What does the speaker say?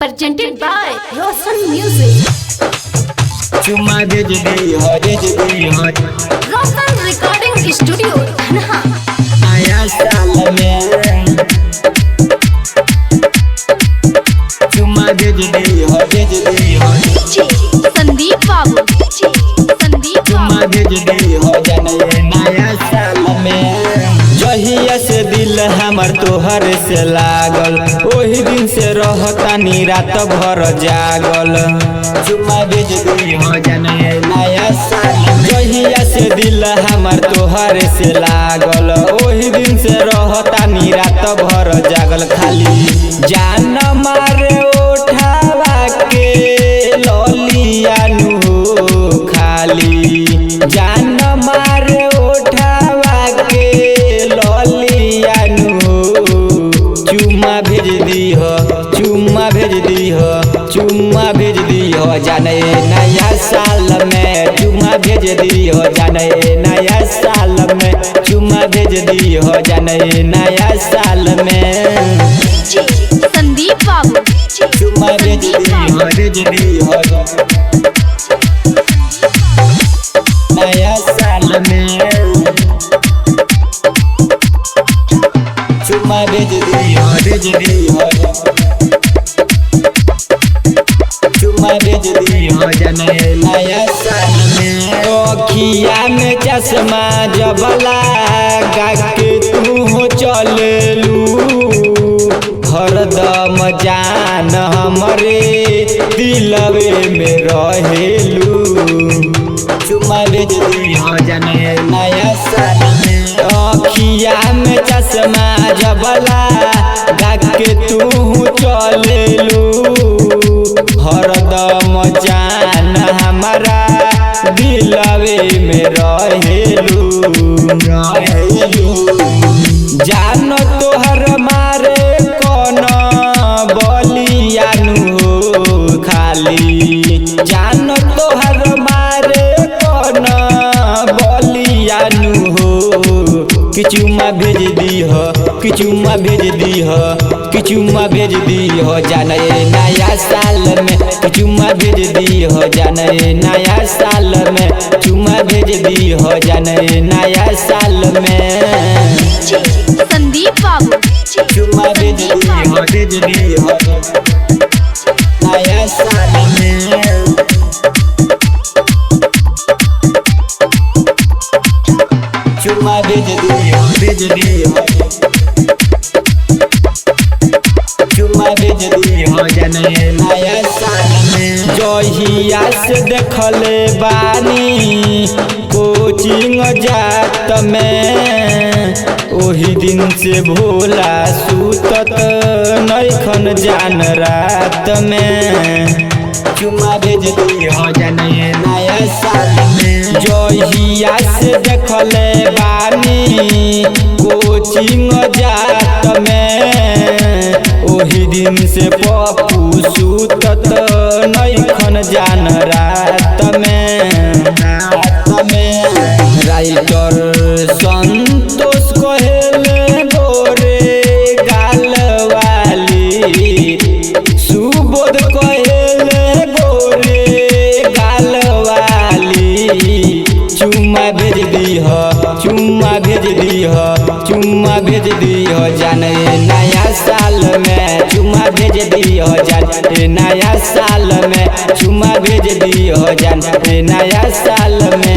Presented by Roshan Music. चुम्मा भेज दी हो Roshan Recording Studio, Dhanha. आया साल में चुम्मा भेज दी हो DJ Sandeep Babu. Sandeep चुम्मा Babu. भेज दी हो जाने नया साल में जहिया से दिल हमर तोहर से लागल ओही दिन से रहतानी रात भर जागल चुम्मा भेज दी हो जाने नया साल में जहिया से दिल हमर तोहर से लागल ओही दिन से रहतानी रात भर जागल खाली जान मारे उठावा के ललिया नु खाली जान मारे उठावा के ललिया नु चुम्मा भेज दी हो जाने नया साल में चुम्मा भेज दी हो जाने नया साल में चुम्मा भेज दी हो जाने नया साल में DJ Sandeep Babu. चुम्मा भेज दी हो नया साल में चुम्मा भेज दी हो चुम्मा भेज दी हो जाने नया साल में अखिया में चश्मा जबला गा के तू चललू हरदम जान हमरे दिलवे में रहेलू चुम्मा भेज दी हो जाने नया साल में अखिया में चश्मा जबला गा के तू चललू हरदम जान हमारा दिलवे में रहेलू जान तोहर मारे कौन बलिया नु खाली जान तोहर मारे कौन बलिया नु किचुमा भेज दी हो किचुमा भेज दी हो जाने नया साल में किचुमा भेज दी हो जाने नया साल में चुम्मा भेज दी हो जाने नया साल में DJ Sandeep Babu. चुम्मा भेज दी हो नया साल में चुम्मा भेज दी हो चुम्मा भेज दी हो जाने नया साल में जहिया से देखले बानी कोचिंग जात में ओही दिन से भोला सुतत नैखन जान रात में चुम्मा भेज दी हो जाने नया साल में जहिया से देखले बानी कोचिंग जात में ओही दिन से पप्पू सुतत नैखन जान रात में राइटर संतोष कहेले गोरे गाल वाली सुबोध कहेले गोरे गाल वाली चुम्मा भेज दी हो जाने नया साल में चुम्मा भेज दी हो जाने नया साल में चुम्मा भेज दी हो जाने नया साल में।